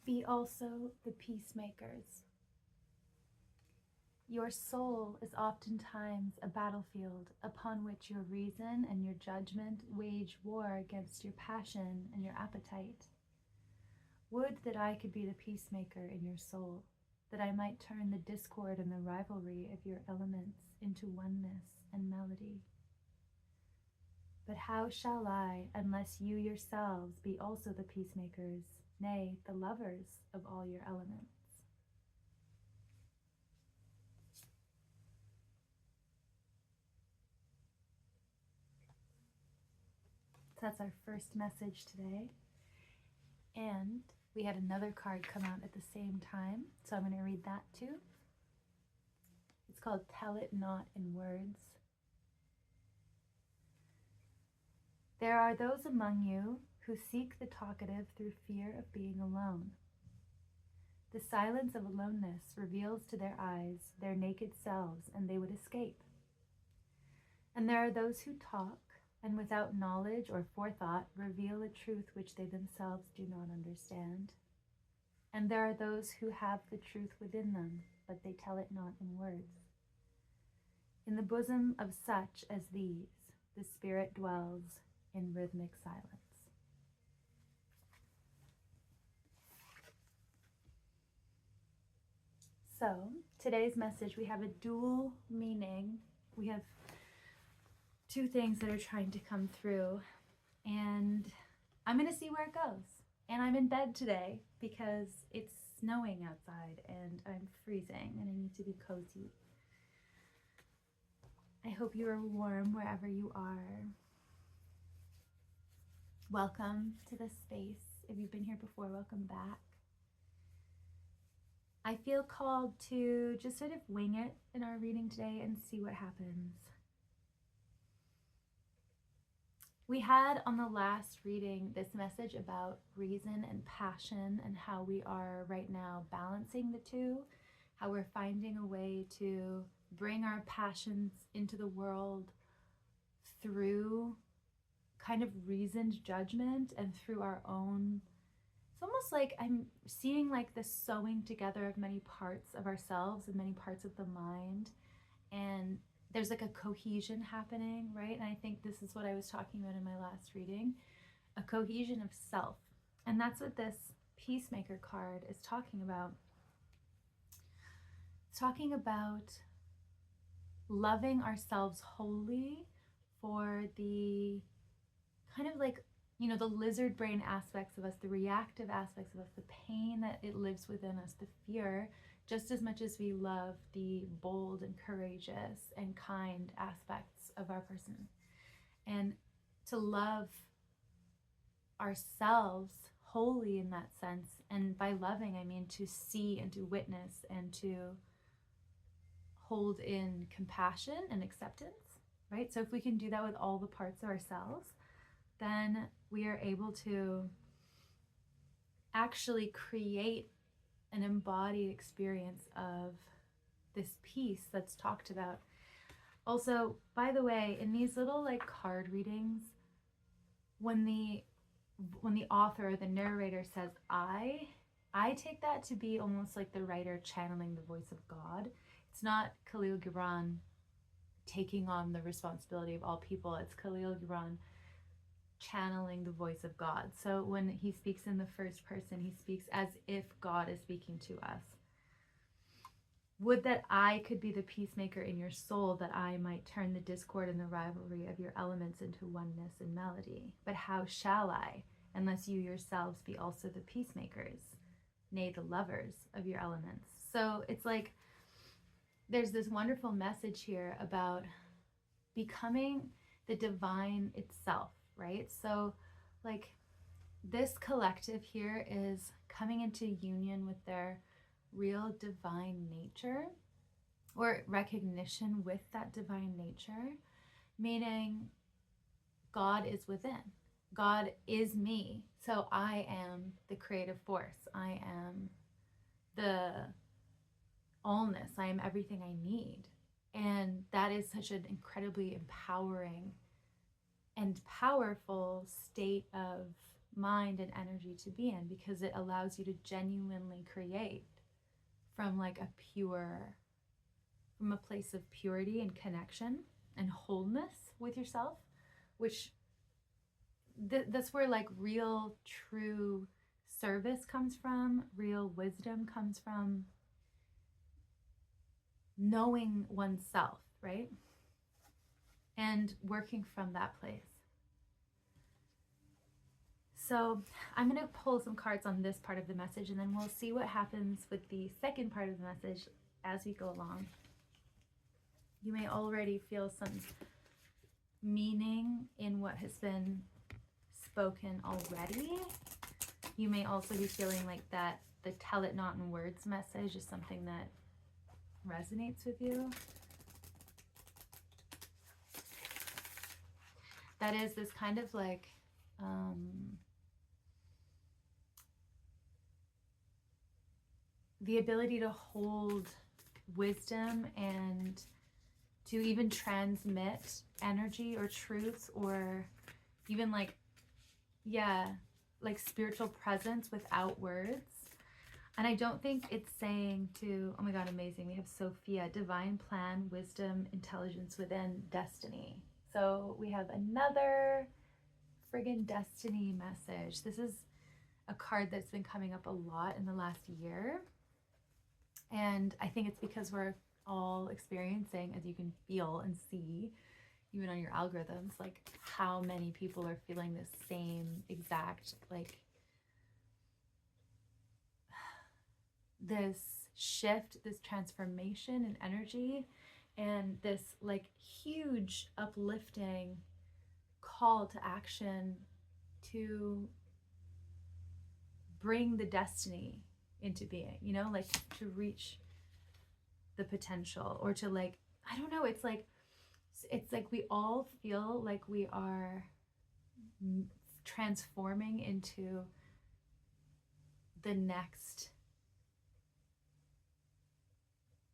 Be also the peacemakers. Your soul is oftentimes a battlefield upon which your reason and your judgment wage war against your passion and your appetite. Would that I could be the peacemaker in your soul, that I might turn the discord and the rivalry of your elements into oneness and melody. But how shall I, unless you yourselves be also the peacemakers, nay, the lovers of all your elements? So that's our first message today. And we had another card come out at the same time, so I'm going to read that too. It's called Tell It Not in Words. There are those among you who seek the talkative through fear of being alone. The silence of aloneness reveals to their eyes their naked selves, and they would escape. And there are those who talk, and without knowledge or forethought reveal a truth which they themselves do not understand. And there are those who have the truth within them, but they tell it not in words. In the bosom of such as these, the Spirit dwells in rhythmic silence. So, today's message, we have a dual meaning. We have two things that are trying to come through, and I'm going to see where it goes. And I'm in bed today because it's snowing outside and I'm freezing and I need to be cozy. I hope you are warm wherever you are. Welcome to this space. If you've been here before, welcome back. I feel called to just sort of wing it in our reading today and see what happens. We had on the last reading this message about reason and passion and how we are right now balancing the two, how we're finding a way to bring our passions into the world through kind of reasoned judgment and through our own. It's almost like I'm seeing like the sewing together of many parts of ourselves and many parts of the mind, and there's like a cohesion happening, right? And I think this is what I was talking about in my last reading, a cohesion of self. And that's what this Peacemaker card is talking about. It's talking about loving ourselves wholly for the kind of like, you know, the lizard brain aspects of us, the reactive aspects of us, the pain that it lives within us, the fear, just as much as we love the bold and courageous and kind aspects of our person. And to love ourselves wholly in that sense. And by loving, I mean to see and to witness and to hold in compassion and acceptance, right? So if we can do that with all the parts of ourselves, then we are able to actually create an embodied experience of this peace that's talked about. Also, by the way, in these little like card readings, when the author or the narrator says I take that to be almost like the writer channeling the voice of God. It's not Khalil Gibran taking on the responsibility of all people. It's Khalil Gibran channeling the voice of God. So when he speaks in the first person, he speaks as if God is speaking to us. Would that I could be the peacemaker in your soul, that I might turn the discord and the rivalry of your elements into oneness and melody. But how shall I, unless you yourselves be also the peacemakers, nay, the lovers of your elements? So it's like there's this wonderful message here about becoming the divine itself, right? So like this collective here is coming into union with their real divine nature, or recognition with that divine nature, meaning God is within. God is me. So I am the creative force. I am the allness. I am everything I need. And that is such an incredibly empowering and powerful state of mind and energy to be in, because it allows you to genuinely create from like from a place of purity and connection and wholeness with yourself, which that's where like real true service comes from, real wisdom comes from, knowing oneself, right? And working from that place. So I'm going to pull some cards on this part of the message, and then we'll see what happens with the second part of the message as we go along. You may already feel some meaning in what has been spoken already. You may also be feeling like that the tell it not in words message is something that resonates with you. That is this kind of like the ability to hold wisdom and to even transmit energy or truths, or even like, yeah, like spiritual presence without words. And I don't think it's saying to, oh my God, amazing. We have Sophia, divine plan, wisdom, intelligence within, destiny. So we have another friggin' destiny message. This is a card that's been coming up a lot in the last year. And I think it's because we're all experiencing, as you can feel and see, even on your algorithms, like how many people are feeling this same exact, like this shift, this transformation in energy, and this like huge uplifting call to action to bring the destiny into being, you know, like to reach the potential, or to like, I don't know, it's like we all feel like we are transforming into the next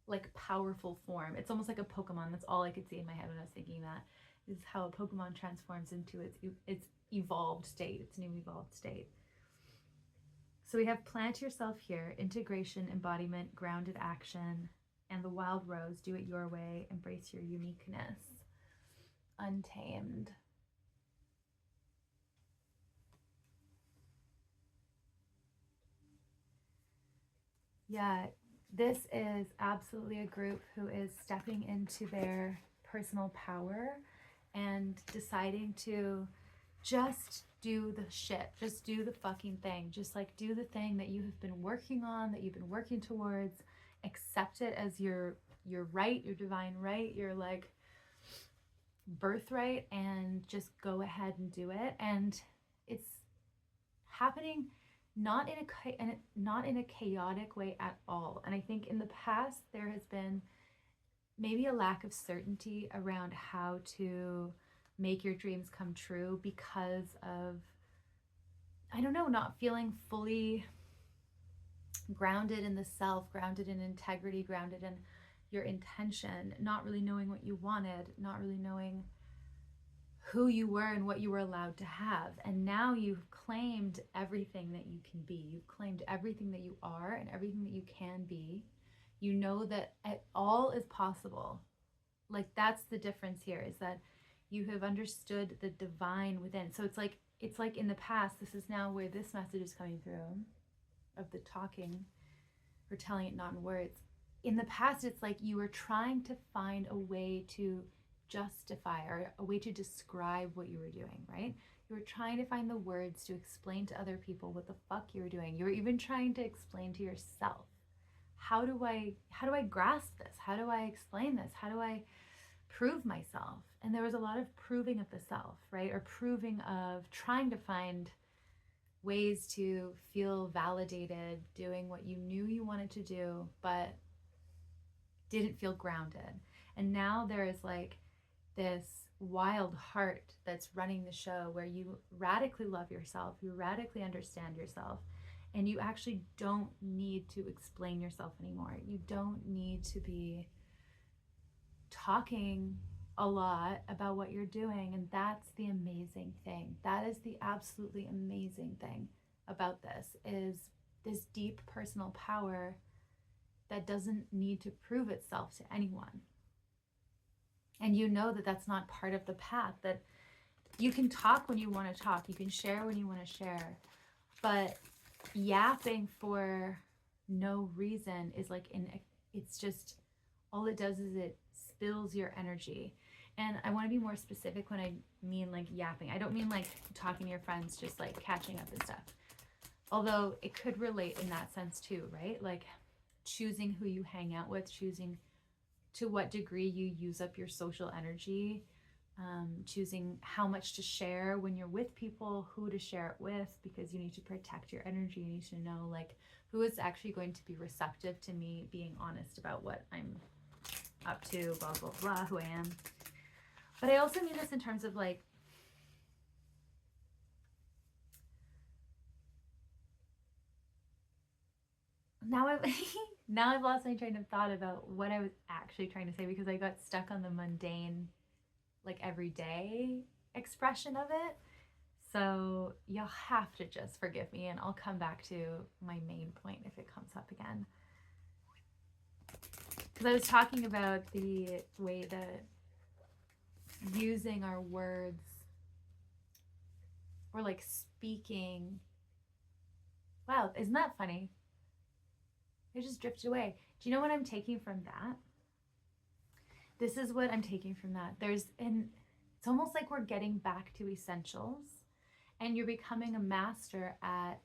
like powerful form. It's almost like a Pokemon. That's all I could see in my head when I was thinking that, is how a Pokemon transforms into its evolved state, its new evolved state. So we have plant yourself here, integration, embodiment, grounded action, and the wild rose, do it your way, embrace your uniqueness, untamed. Yeah, this is absolutely a group who is stepping into their personal power and deciding to just do the shit, just do the fucking thing, just like do the thing that you have been working on, that you've been working towards, accept it as your right, your divine right, your like birthright, and just go ahead and do it. And it's happening not in a chaotic way at all. And I think in the past there has been maybe a lack of certainty around how to make your dreams come true because of, I don't know, not feeling fully grounded in the self, grounded in integrity, grounded in your intention, not really knowing what you wanted, not really knowing who you were and what you were allowed to have. And now you've claimed everything that you can be. You've claimed everything that you are and everything that you can be. You know that it all is possible. Like that's the difference here, is that you have understood the divine within. So it's like in the past, this is now where this message is coming through, of the talking or telling it not in words. In the past, it's like you were trying to find a way to justify or a way to describe what you were doing, right? You were trying to find the words to explain to other people what the fuck you were doing. You were even trying to explain to yourself, how do I grasp this? How do I explain this? How do I prove myself? And there was a lot of proving of the self, right? Or proving of trying to find ways to feel validated doing what you knew you wanted to do, but didn't feel grounded. And now there is like this wild heart that's running the show, where you radically love yourself, you radically understand yourself, and you actually don't need to explain yourself anymore. You don't need to be talking a lot about what you're doing. And that's the amazing thing. That is the absolutely amazing thing about this, is this deep personal power that doesn't need to prove itself to anyone. And you know that that's not part of the path, that you can talk when you want to talk, you can share when you want to share, but yapping for no reason is like, it's just, all it does is it spills your energy. And I want to be more specific when I mean like yapping. I don't mean like talking to your friends, just like catching up and stuff. Although it could relate in that sense too, right? Like choosing who you hang out with, choosing to what degree you use up your social energy, choosing how much to share when you're with people, who to share it with, because you need to protect your energy. You need to know like who is actually going to be receptive to me being honest about what I'm up to, blah, blah, blah, who I am. But I also mean this in terms of like, now I've lost my train of thought about what I was actually trying to say, because I got stuck on the mundane, like everyday expression of it. So you'll have to just forgive me, and I'll come back to my main point if it comes up again. Because I was talking about the way that using our words, or like speaking, wow, isn't that funny? It just drifted away. Do you know what I'm taking from that? This is what I'm taking from that. It's almost like we're getting back to essentials, and you're becoming a master at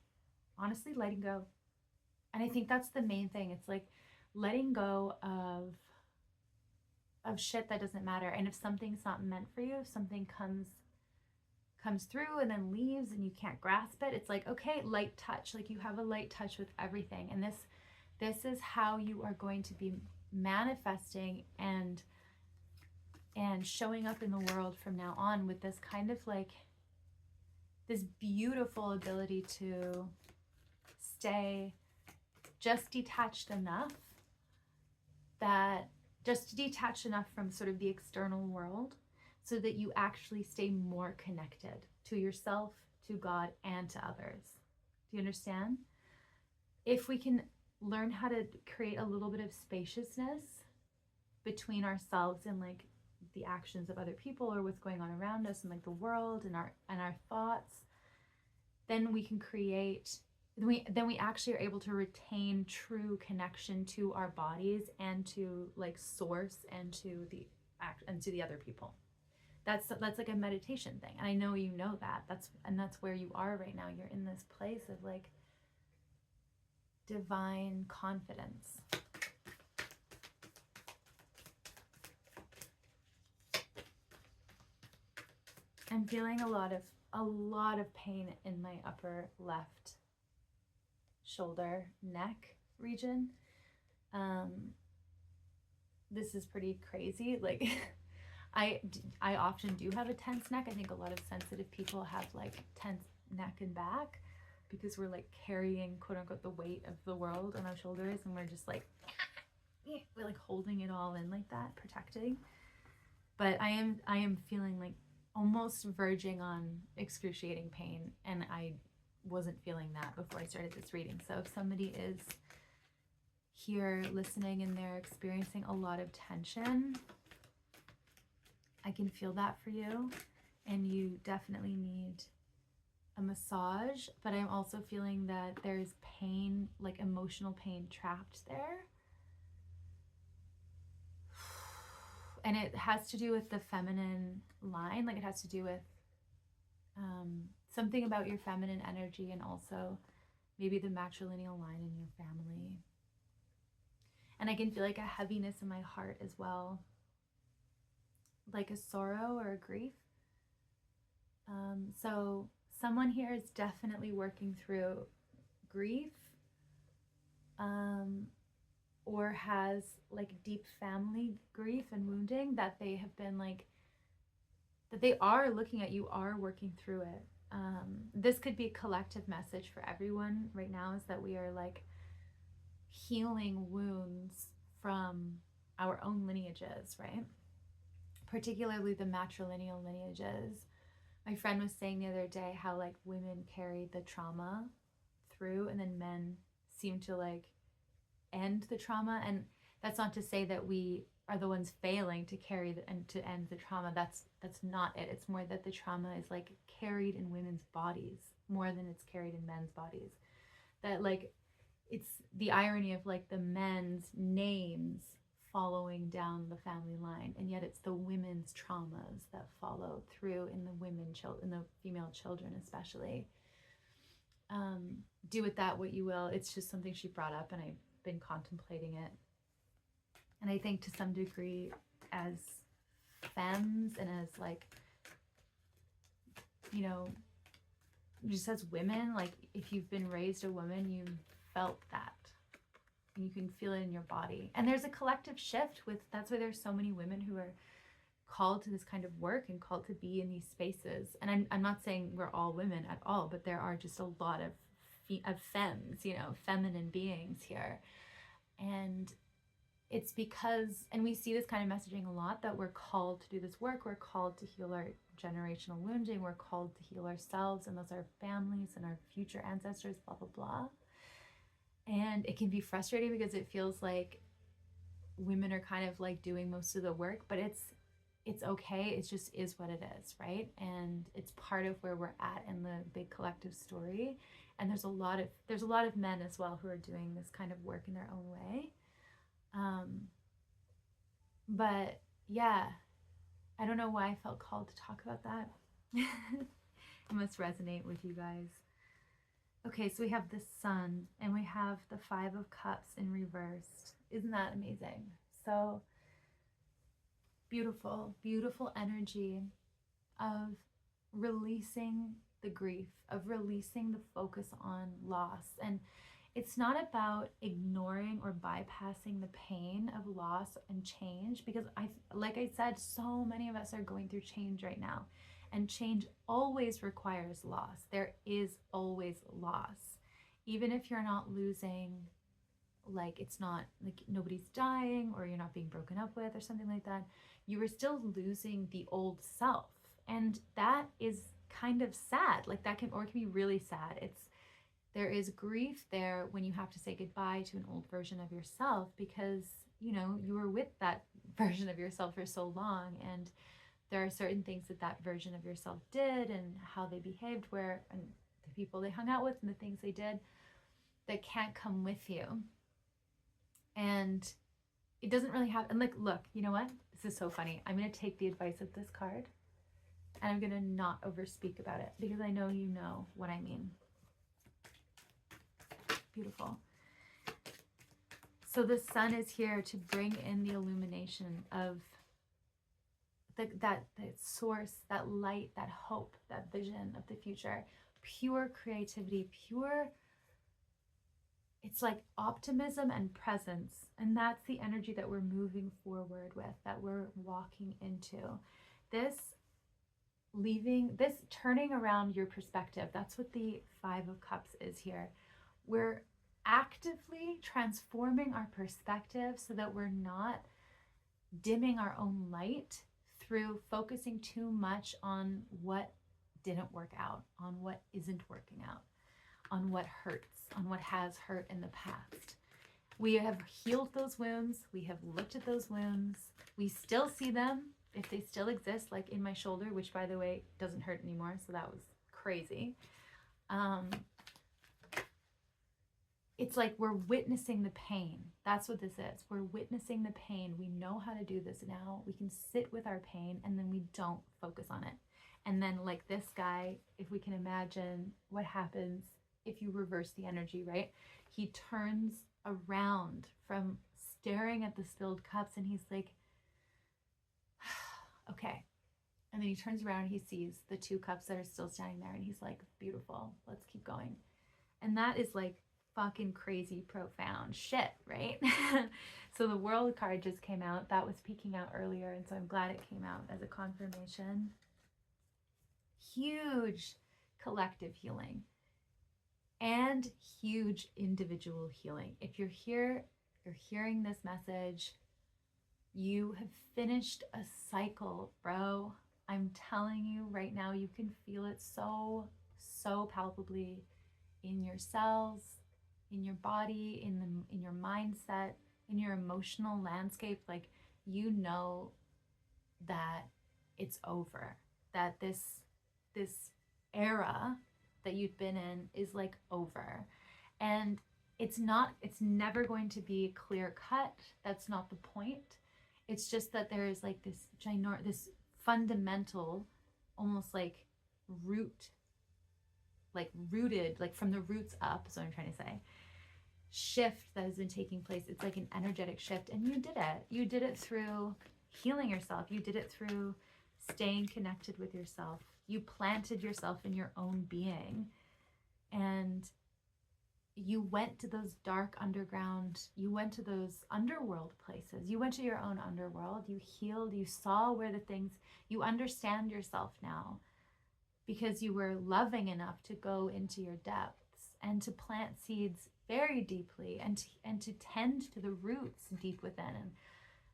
honestly letting go. And I think that's the main thing. It's like letting go of shit that doesn't matter. And if something's not meant for you, if something comes through and then leaves and you can't grasp it, it's like, okay, light touch. Like you have a light touch with everything. And this is how you are going to be manifesting and showing up in the world from now on, with this kind of like this beautiful ability to stay just detached enough from sort of the external world, so that you actually stay more connected to yourself, to God, and to others. Do you understand? If we can learn how to create a little bit of spaciousness between ourselves and like the actions of other people, or what's going on around us, and like the world and our thoughts, then we can create, then we actually are able to retain true connection to our bodies, and to like source, and to the other people. That's like a meditation thing, and I know you know that. That's where you are right now. You're in this place of like divine confidence. I'm feeling a lot of pain in my upper left shoulder, neck region. This is pretty crazy. Like I often do have a tense neck. I think a lot of sensitive people have like tense neck and back, because we're like carrying, quote unquote, the weight of the world on our shoulders, and we're just like we're like holding it all in like that, protecting. But I am feeling like almost verging on excruciating pain, and I wasn't feeling that before I started this reading. So if somebody is here listening and they're experiencing a lot of tension, I can feel that for you, and you definitely need a massage. But I'm also feeling that there's pain, like emotional pain, trapped there. And it has to do with the feminine line. Like it has to do with something about your feminine energy, and also maybe the matrilineal line in your family. And I can feel like a heaviness in my heart as well, like a sorrow or a grief. So someone here is definitely working through grief, or has like deep family grief and wounding, that they have been like, that they are looking at, you are working through it. This could be a collective message for everyone right now, is that we are like healing wounds from our own lineages, right? particularly the matrilineal lineages. My friend was saying the other day how like women carry the trauma through, and then men seem to like end the trauma. And that's not to say that we are the ones failing to carry and to end the trauma. That's not it. It's more that the trauma is like carried in women's bodies more than it's carried in men's bodies. That like it's the irony of like the men's names following down the family line, and yet it's the women's traumas that follow through in the female children especially. Do with that what you will. It's just something she brought up, and I've been contemplating it. And I think to some degree, as femmes and as like, you know, just as women, like if you've been raised a woman, you felt that. And you can feel it in your body. And there's a collective shift that's why there's so many women who are called to this kind of work and called to be in these spaces. And I'm not saying we're all women at all, but there are just a lot of femmes, you know, feminine beings here. And it's because, and we see this kind of messaging a lot, that we're called to do this work. We're called to heal our generational wounding. We're called to heal ourselves and those our families and our future ancestors, blah, blah, blah. And it can be frustrating because it feels like women are kind of like doing most of the work, but it's okay. It just is what it is, right? And it's part of where we're at in the big collective story. And there's a lot of men as well who are doing this kind of work in their own way. But yeah, I don't know why I felt called to talk about that. It must resonate with you guys. Okay, so we have the Sun and we have the Five of Cups in reversed. Isn't that amazing? So beautiful, beautiful energy of releasing the grief, of releasing the focus on loss. And it's not about ignoring or bypassing the pain of loss and change, because like I said, so many of us are going through change right now. And change always requires loss. There is always loss. Even if you're not losing, like it's not like nobody's dying or you're not being broken up with or something like that, you are still losing the old self. And that is kind of sad. Like that can be really sad. There is grief there when you have to say goodbye to an old version of yourself, because, you know, you were with that version of yourself for so long, and there are certain things that version of yourself did and how they behaved and the people they hung out with and the things they did that can't come with you. And it doesn't really have, and like, look, you know what? This is so funny. I'm going to take the advice of this card and I'm going to not overspeak about it, because I know you know what I mean. Beautiful. So the Sun is here to bring in the illumination of that source, that light, that hope, that vision of the future, pure creativity, it's like optimism and presence. And that's the energy that we're moving forward with, that we're walking into. This turning around your perspective, that's what the Five of Cups is here. We're actively transforming our perspective so that we're not dimming our own light through focusing too much on what didn't work out, on what isn't working out, on what hurts, on what has hurt in the past. We have healed those wounds. We have looked at those wounds. We still see them if they still exist, like in my shoulder, which by the way doesn't hurt anymore. So that was crazy. It's like we're witnessing the pain. That's what this is. We're witnessing the pain. We know how to do this now. We can sit with our pain and then we don't focus on it. And then like this guy, if we can imagine what happens if you reverse the energy, right? He turns around from staring at the spilled cups and he's like, okay. And then he turns around and he sees the two cups that are still standing there and he's like, beautiful, let's keep going. And that is like fucking crazy profound shit, right? So the World card just came out. That was peeking out earlier, and so I'm glad it came out as a confirmation. Huge collective healing and huge individual healing. If you're here, you're hearing this message, You have finished a cycle, bro. I'm telling you right now, you can feel it so, so palpably in your cells, in your body, in your mindset, in your emotional landscape. Like, you know that it's over, that this era that you've been in is like over. And it's never going to be clear cut. That's not the point. It's just that there is like this fundamental, almost like root, like rooted, like from the roots up, is what I'm trying to say, shift that has been taking place. It's like an energetic shift. And you did it. You did it through healing yourself. You did it through staying connected with yourself. You planted yourself in your own being. And you went to those dark underground, you went to those underworld places. You went to your own underworld. You healed. You saw where the things, you understand yourself now because you were loving enough to go into your depths and to plant seeds very deeply and to tend to the roots deep within. And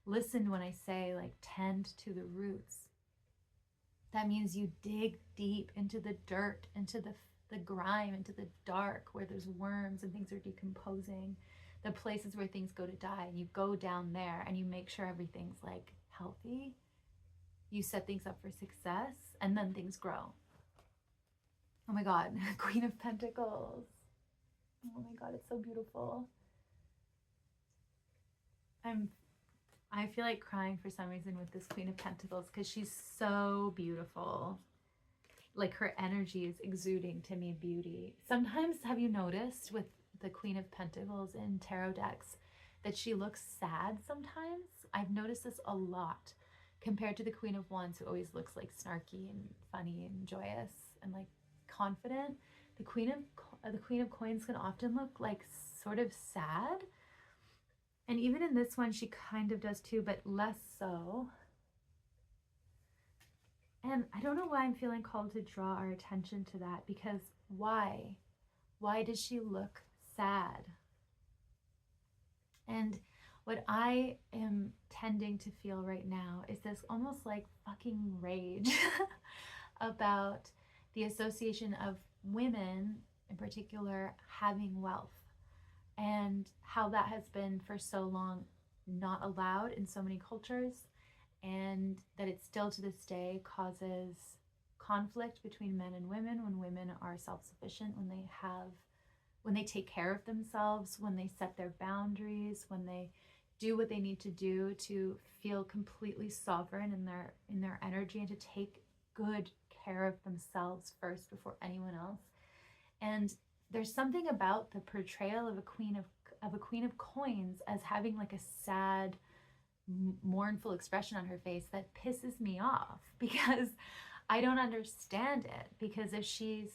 listen when I say like tend to the roots. That means you dig deep into the dirt, into the grime, into the dark where there's worms and things are decomposing, the places where things go to die. And you go down there and you make sure everything's like healthy. You set things up for success and then things grow. Oh my God, Queen of Pentacles. Oh my God, it's so beautiful. I feel like crying for some reason with this Queen of Pentacles because she's so beautiful. Like her energy is exuding to me beauty. Sometimes, have you noticed with the Queen of Pentacles in tarot decks that she looks sad sometimes? I've noticed this a lot compared to the Queen of Wands, who always looks like snarky and funny and joyous and like confident. The Queen of Coins can often look like sort of sad. And even in this one, she kind of does too, but less so. And I don't know why I'm feeling called to draw our attention to that, because why? Why does she look sad? And what I am tending to feel right now is this almost like fucking rage about the association of women in particular having wealth, and how that has been for so long not allowed in so many cultures, and that it still to this day causes conflict between men and women when women are self-sufficient, when they take care of themselves, when they set their boundaries, when they do what they need to do to feel completely sovereign in their energy and to take good care of themselves first before anyone else. And there's something about the portrayal of a queen of coins as having like a sad, mournful expression on her face that pisses me off, because I don't understand it. Because if she's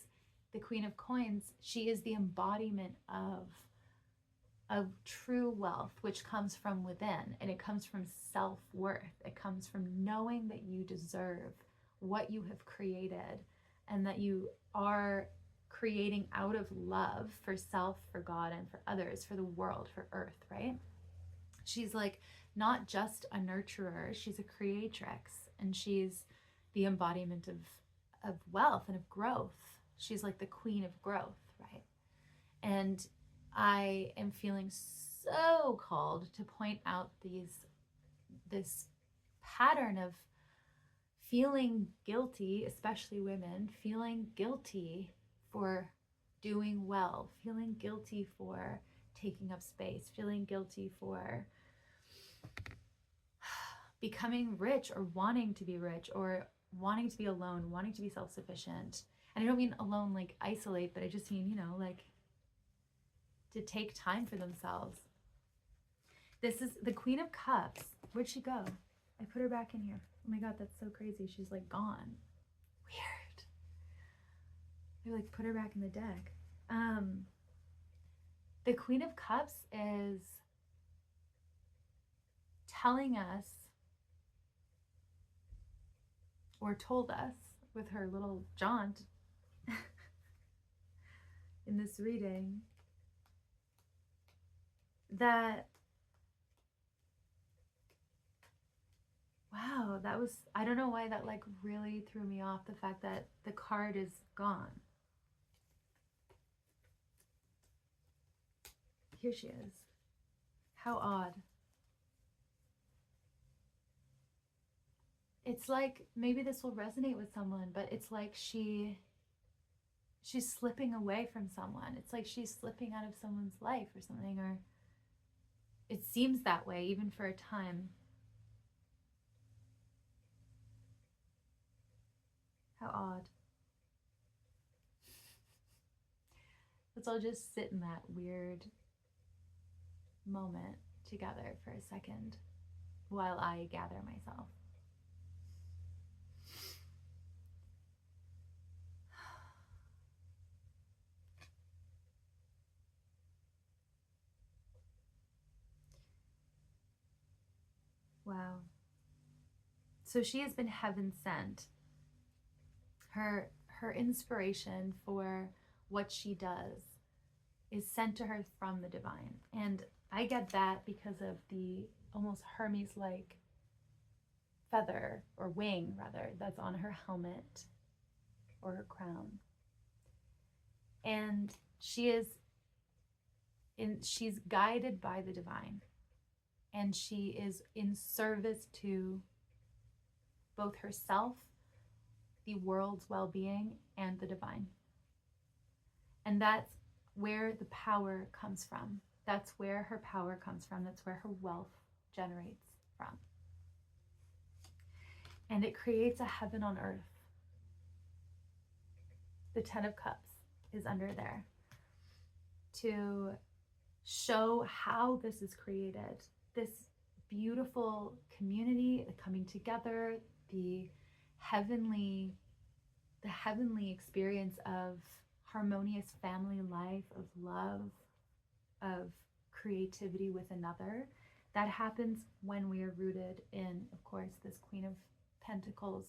the Queen of Coins, she is the embodiment of true wealth, which comes from within, and it comes from self-worth. It comes from knowing that you deserve what you have created, and that you are creating out of love for self, for God, and for others, for the world, for Earth, right? She's like not just a nurturer, she's a creatrix, and she's the embodiment of wealth and of growth. She's like the queen of growth, right? And I am feeling so called to point out this pattern of feeling guilty, especially women, feeling guilty for doing well, feeling guilty for taking up space, feeling guilty for becoming rich, or wanting to be rich, or wanting to be alone, wanting to be self-sufficient. And I don't mean alone like isolate, but I just mean, like to take time for themselves. This is the Queen of Cups. Where'd she go? I put her back in here. Oh my God, that's so crazy. She's like gone. Weird. I like put her back in the deck. The Queen of Cups is telling us, or told us with her little jaunt in this reading, that Wow, that was, I don't know why that like really threw me off, the fact that the card is gone. Here she is. How odd. It's like, maybe this will resonate with someone, but it's like she's slipping away from someone. It's like she's slipping out of someone's life or something, or it seems that way even for a time. How odd. Let's all just sit in that weird moment together for a second while I gather myself. Wow. So she has been heaven sent. Her inspiration for what she does is sent to her from the divine. And I get that because of the almost Hermes-like feather, or wing rather, that's on her helmet or her crown. And she's guided by the divine, and she is in service to both herself, the world's well-being, and the divine. And that's where the power comes from. That's where her power comes from. That's where her wealth generates from. And it creates a heaven on earth. The Ten of Cups is under there to show how this is created. This beautiful community, the coming together, the heavenly experience of harmonious family life, of love, of creativity with another. That happens when we are rooted in, of course, this Queen of Pentacles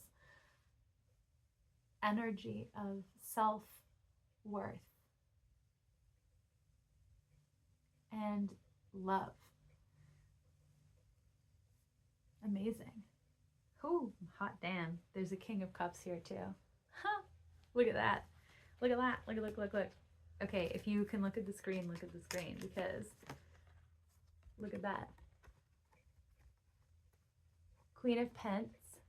energy of self-worth and love. Amazing. Ooh, hot damn. There's a King of Cups here too. Huh. Look at that. Look at that. Look. Okay, if you can look at the screen, because look at that. Queen of Pence,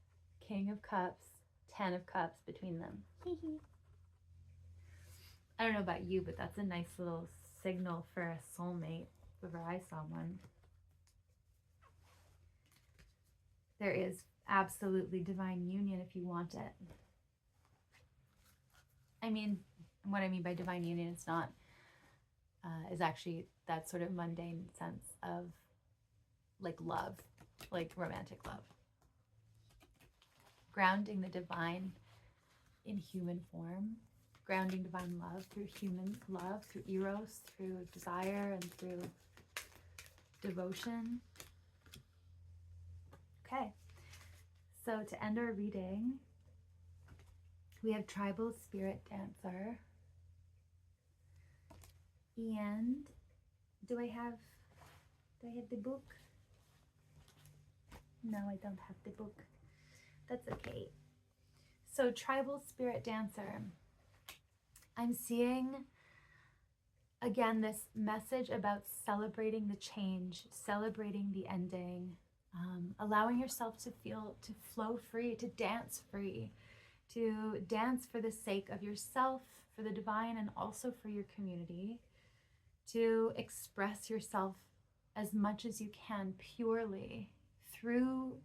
King of Cups, Ten of Cups between them. I don't know about you, but that's a nice little signal for a soulmate, if ever I saw one. There is absolutely divine union if you want it. I mean, what I mean by divine union, it's not, is actually that sort of mundane sense of like love, like romantic love. Grounding the divine in human form, grounding divine love through human love, through eros, through desire, and through devotion. Okay, so to end our reading, we have Tribal Spirit Dancer. And do I have the book? No, I don't have the book. That's okay. So Tribal Spirit Dancer, I'm seeing again this message about celebrating the change, celebrating the ending, allowing yourself to flow free, to dance free, to dance for the sake of yourself, for the divine, and also for your community, to express yourself as much as you can purely through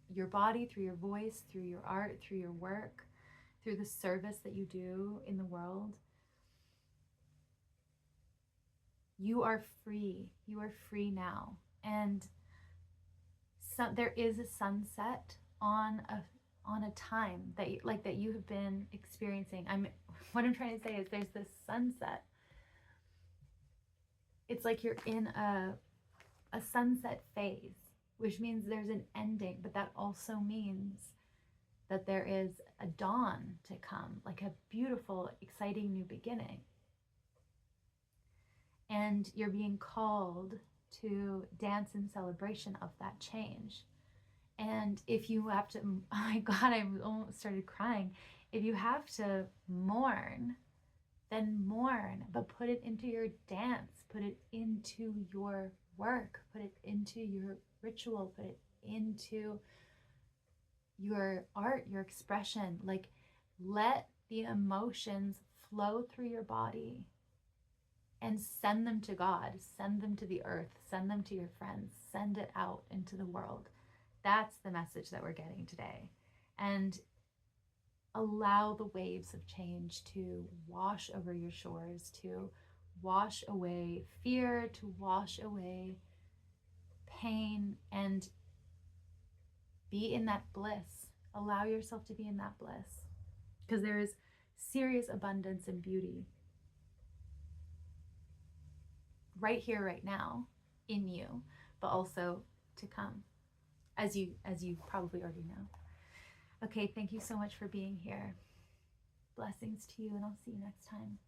your body, through your voice, through your art, through your work, through the service that you do in the world. You are free. You are free now. And there is a sunset on a time that you have been experiencing. What I'm trying to say is there's this sunset. It's like you're in a sunset phase, which means there's an ending, but that also means that there is a dawn to come, like a beautiful, exciting new beginning. And you're being called to dance in celebration of that change. And if you have to, oh my God, I almost started crying. If you have to mourn, then mourn, but put it into your dance, put it into your work, put it into your ritual, put it into your art, your expression. Like, let the emotions flow through your body and send them to God, send them to the earth, send them to your friends, send it out into the world. That's the message that we're getting today. And allow the waves of change to wash over your shores, to wash away fear, to wash away pain, and be in that bliss. Allow yourself to be in that bliss, because there is serious abundance and beauty right here, right now, in you, but also to come, as you probably already know. Okay, thank you so much for being here. Blessings to you, and I'll see you next time.